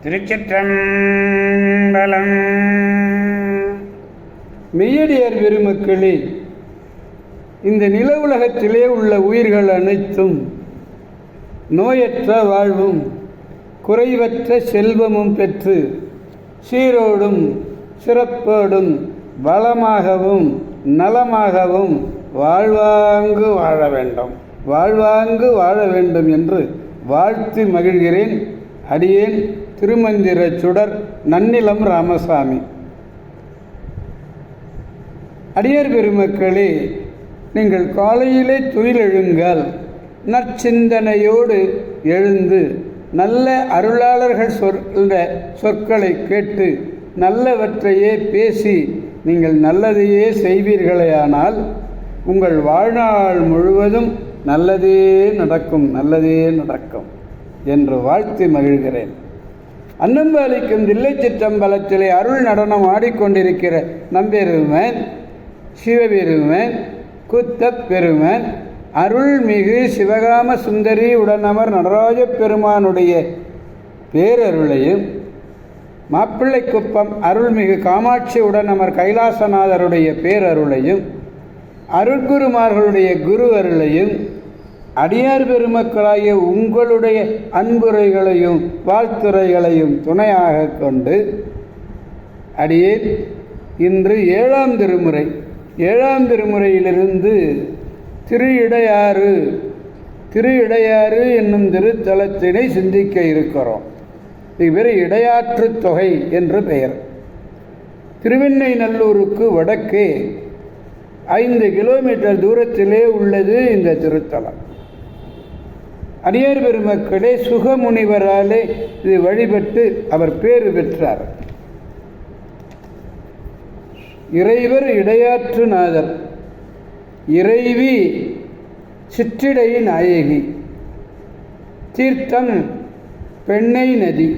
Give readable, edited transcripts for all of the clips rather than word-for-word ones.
திருச்சிற்றம்பலம். மெய்யடியார் பெருமக்களே, இந்த நில உலகத்திலே உள்ள உயிர்கள் அனைத்தும் நோயற்ற வாழ்வும் குறைவற்ற செல்வமும் பெற்று சீரோடும் சிறப்போடும் வளமாகவும் நலமாகவும் வாழ்வாங்கு வாழ வேண்டும் என்று வாழ்த்தி மகிழ்கிறேன். அடியேன் திருமந்திர சுடர் நன்னிலம் ராமசாமி. அடியார் பெருமக்களே, நீங்கள் காலையிலே துயிலெழுங்கள், நற்சிந்தனையோடு எழுந்து நல்ல அருளாளர்கள் சொற்களை கேட்டு நல்லவற்றையே பேசி நீங்கள் நல்லதையே செய்வீர்களேயானால் உங்கள் வாழ்நாள் முழுவதும் நல்லதே நடக்கும் என்று வாழ்த்தி மகிழ்கிறேன். அன்னம்பாலிக்கும் தில்லை சிற்றம்பலத்திலே அருள் நடனம் ஆடிக்கொண்டிருக்கிற நம்பெருமன் சிவபெருமன் குத்தப் பெருமன் அருள்மிகு சிவகாம சுந்தரி உடனமர் நடராஜ பெருமானுடைய பேரருளையும், மாப்பிள்ளைக்குப்பம் அருள்மிகு காமாட்சி உடனமர் கைலாசநாதருடைய பேரருளையும், அருட்குருமார்களுடைய குரு அருளையும், அடியார் பெருமக்களாகிய உங்களுடைய அன்புரைகளையும் வாழ்த்துரைகளையும் துணையாக கொண்டு அடியேன் இன்று ஏழாம் திருமுறையிலிருந்து திரு இடையாறு என்னும் திருத்தலத்தினை சிந்திக்க இருக்கிறோம். இது பேர் இடையாற்று தொகை என்று பெயர். திருவெண்ணை நல்லூருக்கு வடக்கே 5 கிலோமீட்டர் தூரத்திலே உள்ளது இந்த திருத்தலம். அடியார் பெருமக்களே, சுகமுனிவராலே இது வழிபட்டு அவர் பேறு பெற்றார். இறைவர் இடையாற்றுநாதர், இறைவி சிற்றிடை நாயகி, தீர்த்தம் பெண்ணை நதி.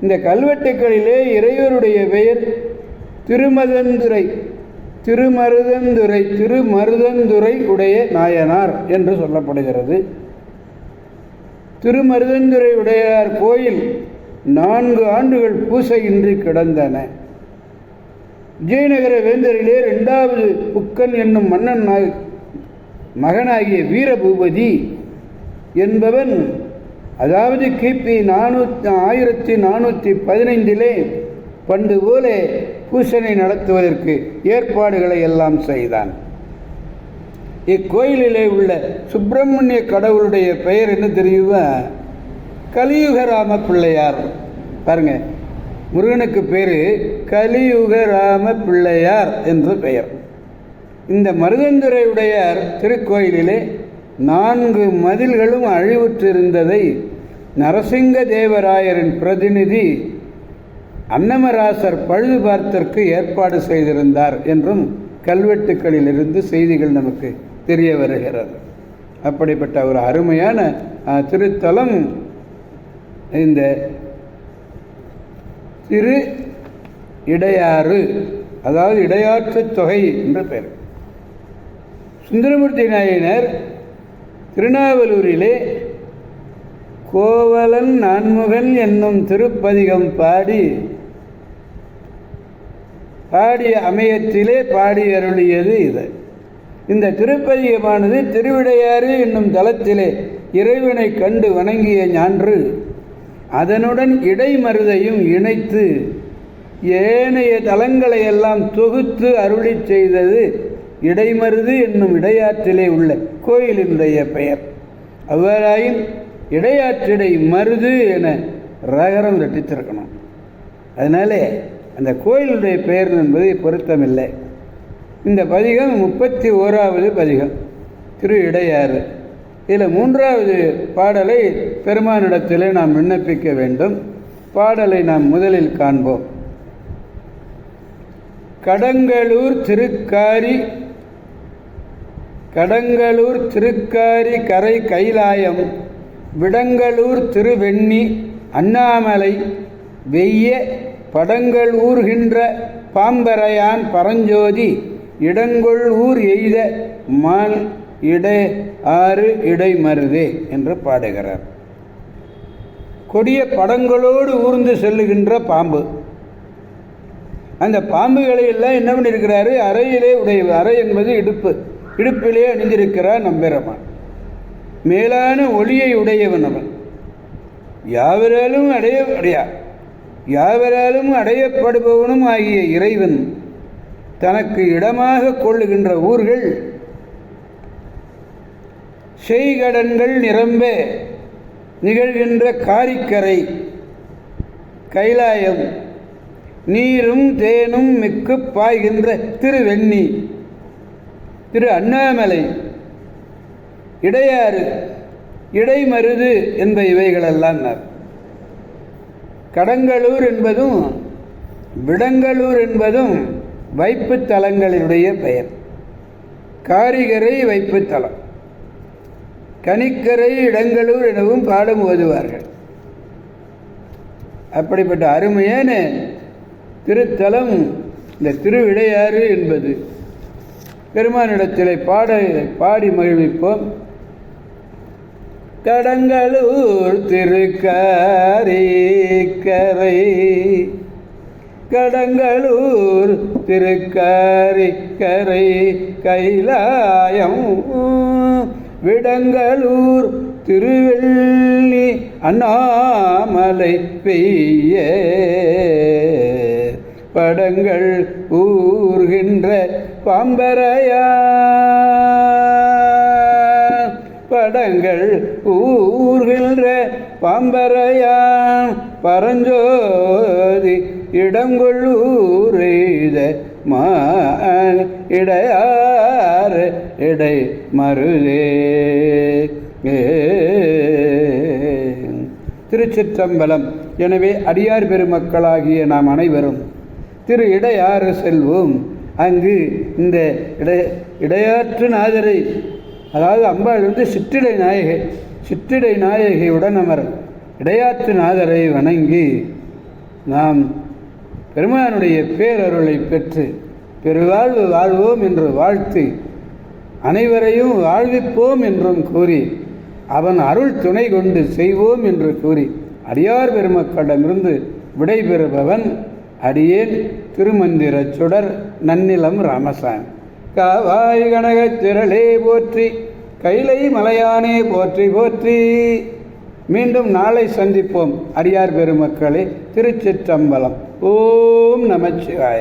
இந்த கல்வெட்டுக்களிலே இறைவருடைய பெயர் திருமருதந்துறை உடைய நாயனார் என்று சொல்லப்படுகிறது. திருமருதந்துறை உடையார் கோயில் 4 ஆண்டுகள் பூசையின்றி கிடந்தன. விஜயநகர வேந்தரிலே 2வது புக்கன் என்னும் மன்னன் மகனாகிய வீரபூபதி என்பவன், அதாவது கிபி 1415 பண்டு போல பூசனை நடத்துவதற்கு ஏற்பாடுகளை எல்லாம் செய்தான். இக்கோயிலிலே உள்ள சுப்பிரமணிய கடவுளுடைய பெயர் என்ன தெரியுமா? கலியுகராம பிள்ளையார். பாருங்க, முருகனுக்கு பேரு கலியுகராம பிள்ளையார் என்று பெயர். இந்த மருதந்துறையுடையார் திருக்கோயிலிலே 4 மதில்களும் அழிவுற்றிருந்ததை நரசிங்க தேவராயரின் பிரதிநிதி அன்னமராசர் பழுது பார்த்தற்கு ஏற்பாடு செய்திருந்தார் என்றும் கல்வெட்டுக்களிலிருந்து செய்திகள் நமக்கு தெரிய வருகிறது. அப்படிப்பட்ட ஒரு அருமையான திருத்தலம் இந்த திரு இடையாறு, அதாவது இடையாற்று தொகை என்று பெயர். சுந்தரமூர்த்தி நாயனர் திருநாவலூரிலே கோவலன் நான்முகன் என்னும் திருப்பதிகம் பாடிய அமையத்திலே பாடி அருளியது இது. இந்த திருப்பதிகமானது திருவிடையாறு என்னும் தலத்திலே இறைவனை கண்டு வணங்கிய ஞான்று அதனுடன் இடைமருதையும் இணைத்து ஏனைய தலங்களை எல்லாம் தொகுத்து அருளி செய்தது இடைமருது என்னும் இடையாற்றிலே உள்ள கோயிலினுடைய பெயர். அவ்வாறாயின் இடையாற்றிடை மருது என ரகரம் ரட்டித்திருக்கணும். அதனாலே அந்த கோயிலுடைய பெயர் என்பது பொருத்தமில்லை. இந்த பதிகம் 31வது பதிகம் திரு இடையாறு. இதில் 3வது பாடலை பெருமானிடத்திலே நாம் விண்ணப்பிக்க வேண்டும். பாடலை நாம் முதலில் காண்போம். கடங்களூர் திருக்காரி கரை கைலாயம் விடங்களூர் திருவெண்ணி அண்ணாமலை வெய்ய படங்கள் ஊர்கின்ற பாம்பரையான் பரஞ்சோதி இடங்கொள் ஊர் எய்த மான் இடை ஆறு இடைமருதே என்று பாடுகிறார். கொடிய படங்களோடு ஊர்ந்து செல்லுகின்ற பாம்பு. அந்த பாம்புகளை எல்லாம் என்ன பண்ணியிருக்கிறாரு? அறையிலே அறை என்பது இடுப்பிலே அணிந்திருக்கிறார் நம்பெருமான். மேலான ஒளியை உடையவன் அவன். யாவராலும் அடையப்படுபவனும் ஆகிய இறைவன் தனக்கு இடமாக கொள்ளுகின்ற ஊர்கள் செய்கடன்கள் நிரம்ப நிகழ்கின்ற காரிக்கரை, கைலாயம், நீரும் தேனும் மிக்கு பாய்கின்ற திருவெண்ணி, திரு அண்ணாமலை, இடையாறு, இடைமருது என்ப இவைகளெல்லாம். கடங்களூர் என்பதும் விடங்களூர் என்பதும் வைப்பு தலங்களுடைய பெயர். காரிகரை வைப்பு தலம், கனிக்கரை இடங்களூர் எனவும் பாடம் ஓதுவார்கள். அப்படிப்பட்ட அருமையான திருத்தலம் இந்த திருவிடையாறு என்பது. பெருமானிடத்திலே பாடி மகிழ்விப்போம். கடங்களூர் திருக்காரிக்கரை, கடங்களூர் திருக்காரிக்கரை, கைலாயம் விடங்களூர் திருவெள்ளி அண்ணாமலை பெய்ய படங்கள் ஊர்கின்ற பாம்பரையா, படங்கள் ஊர்கின்ற பாம்பரையான் பரஞ்சோதி இடங்கொள்ளூர் எய்த இடையாறு இடை மருதே. திருச்சிற்றம்பலம். எனவே அடியார் பெருமக்களாகிய நாம் அனைவரும் திரு இடையாறு செல்வோம். அங்கு இந்த இடையாற்று நாதரை, அதாவது அம்பாள் சிற்றிடை நாயகியுடன் அமர் இடையாற்று நாதரை வணங்கி நாம் பெருமானுடைய பேரருளை பெற்று பெருவாழ்வு வாழ்வோம் என்று வாழ்த்தி அனைவரையும் வாழ்விப்போம் என்றும் கூறி அவன் அருள் துணை கொண்டு செய்வோம் என்று கூறி அடியார் பெருமக்களிடமிருந்து விடைபெறுபவன் அடியேன் திருமந்திர சுடர் நன்னிலம் ராமசாமி. காவாய் கனகத் திரளே போற்றி, கைலை மலையானே போற்றி போற்றி. மீண்டும் நாளை சந்திப்போம். அடியார் பெருமக்களே, திருச்சிற்றம்பலம். ஓம் நமச்சிவாய.